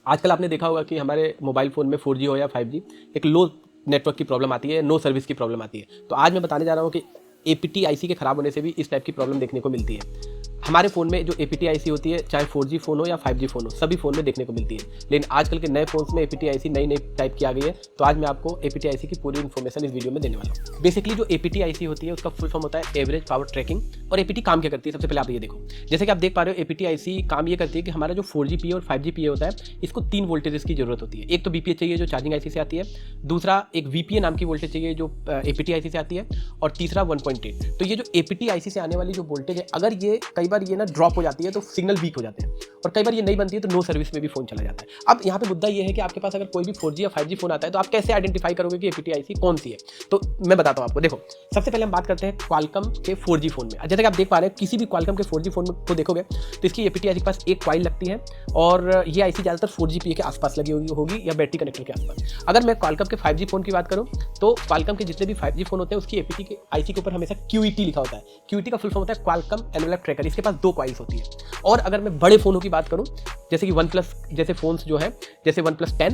आजकल आपने देखा होगा कि हमारे मोबाइल फ़ोन में 4G हो या 5G एक लो नेटवर्क की प्रॉब्लम आती है, नो सर्विस की प्रॉब्लम आती है। तो आज मैं बताने जा रहा हूँ कि APT IC के ख़राब होने से भी इस टाइप की प्रॉब्लम देखने को मिलती है। हमारे फ़ोन में जो APT IC होती है, चाहे 4G फ़ोन हो या 5G फ़ोन हो, सभी फ़ोन में देखने को मिलती है। लेकिन आजकल के नए फ़ोन्स में APT IC नई टाइप की आ गई है। तो आज मैं आपको APT IC की पूरी इन्फॉर्मेशन इस वीडियो में देने वाला हूँ। बेसिकली जो APT IC होती है उसका फुल फॉर्म होता है एवरेज पावर ट्रैकिंग। और APT काम क्या करती है, सबसे पहले आप ये देखो। जैसे कि आप देख पा रहे हो, APT IC काम ये करती है कि हमारा जो 4G PA और 5G PA होता है, इसको 3 वोल्टेजेस की जरूरत होती है। एक तो BPA चाहिए जो चार्जिंग IC से आती है, दूसरा एक VPA नाम की वोल्टेज चाहिए जो APT IC से आती है, और तीसरा 1.8। तो ये जो APT IC से आने वाली जो वोल्टेज है, अगर ये कई बार ये ना ड्रॉप हो जाती है तो सिग्नल वीक हो जाते हैं, और कई बार ये नहीं बनती है तो नो सर्विस में भी फोन चला जाता है। अब यहाँ पे मुद्दा ये है कि आपके पास अगर कोई भी 4G या 5G फोन आता है तो आप कैसे आइडेंटिफाई करोगे कि APT IC कौन सी है। तो मैं बताता हूँ आपको। देखो, सबसे पहले हम बात करते हैं क्वालकॉम के 4G फोन में। जैसे कि आप देख पा रहे हैं, किसी भी क्वालकॉम के 4G फोन को देखोगे तो इसकी APT IC के पास एक कॉइल लगती है, और ये IC ज़्यादातर 4G PA के आसपास लगी होगी या बैटरी कनेक्टर के आसपास। अगर मैं क्वालकॉम के 5G फोन की बात करूँ तो क्वालकॉम के जितने भी 5G फोन होते हैं उसकी APT के IC के ऊपर हमेशा QET लिखा होता है। QET का फुल फॉर्म होता है क्वालकॉम एनवेलप ट्रैकर। इसके पास 2 कॉइल्स होती है। और अगर मैं बड़े फ़ोनों की बात करूं, जैसे कि OnePlus जैसे फ़ोन्स जो है, जैसे OnePlus 10,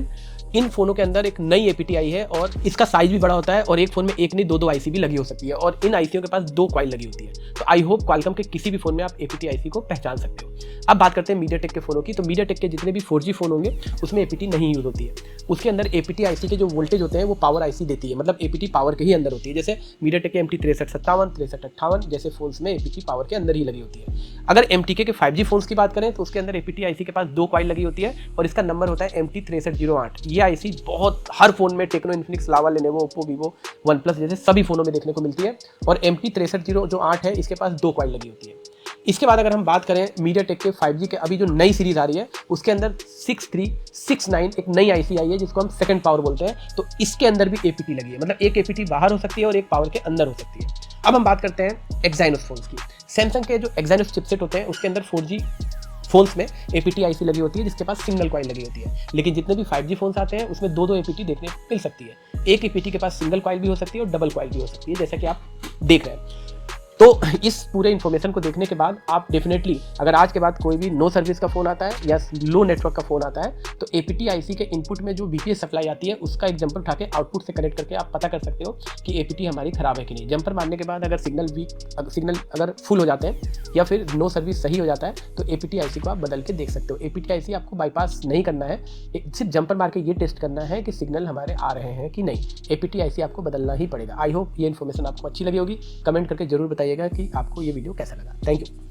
इन फ़ोनों के अंदर एक नई APT आई है और इसका साइज़ भी बड़ा होता है, और एक फ़ोन में एक नहीं 2 IC भी लगी हो सकती है, और इन ICओं के पास 2 कॉइल लगी होती है। तो आई होप क्वालकॉम के किसी भी फ़ोन में आप APT IC को पहचान सकते हो। अब बात करते हैं मीडियाटेक के फ़ोनों की। तो मीडियाटेक के जितने भी 4G फ़ोन होंगे उसमें APT नहीं यूज़ होती है। उसके अंदर APT IC के जो वोल्टेज होते हैं वो पावर IC देती है, मतलब APT पावर के ही अंदर होती है। जैसे मीडियाटेक के MT 6357, 6358 जैसे फ़ोन्स में APT पावर के अंदर ही लगी होती है। अगर MTK के 5G फ़ोन्स की बात करें तो उसके अंदर APT IC के पास 2 कॉइल लगी होती है, और इसका नंबर होता है MT 6308। ये IC बहुत हर फोन में, टेक्नो, इन्फिनिक्स, लावा, लेनोवो, ओप्पो, वीवो, OnePlus जैसे सभी फोनों में देखने को मिलती है। और MT 6308 है, इसके पास 2 कॉइल लगी होती है। इसके बाद अगर हम बात करें मीडियाटेक के 5G के अभी जो नई सीरीज आ रही है उसके अंदर 6369 एक नई IC आई है जिसको हम सेकंड पावर बोलते हैं। तो इसके अंदर भी APT लगी है, मतलब एक APT बाहर हो सकती है और एक पावर के अंदर हो सकती है। अब हम बात करते हैं एक्साइनोस फोन्स की। सैमसंग के जो एक्साइनोस चिपसेट होते हैं उसके अंदर 4G फोन्स में APT IC लगी होती है जिसके पास सिंगल कॉइल लगी होती है। लेकिन जितने भी 5G फोन्स आते हैं उसमें 2 APT देखने को मिल सकती है। एक APT के पास सिंगल कॉइल भी हो सकती है और डबल कॉइल भी हो सकती है, जैसा कि आप देख रहे हैं। तो इस पूरे इन्फॉर्मेशन को देखने के बाद आप डेफिनेटली, अगर आज के बाद कोई भी नो सर्विस का फ़ोन आता है या लो नेटवर्क का फ़ोन आता है, तो APT IC के इनपुट में जो VPS सप्लाई आती है उसका एक जंपर उठा के आउटपुट से कनेक्ट करके आप पता कर सकते हो कि APT हमारी ख़राब है कि नहीं। जंपर मारने के बाद अगर सिग्नल अगर फुल हो जाते हैं या फिर नो सर्विस सही हो जाता है तो APT IC को आप बदल के देख सकते हो। APT IC आपको बाईपास नहीं करना है, सिर्फ जंपर मार के ये टेस्ट करना है कि सिग्नल हमारे आ रहे हैं कि नहीं। APT IC आपको बदलना ही पड़ेगा। आई होप ये इन्फॉर्मेशन आपको अच्छी लगी होगी। कमेंट करके जरूर बताइएगा कि आपको ये वीडियो कैसा लगा। Thank you.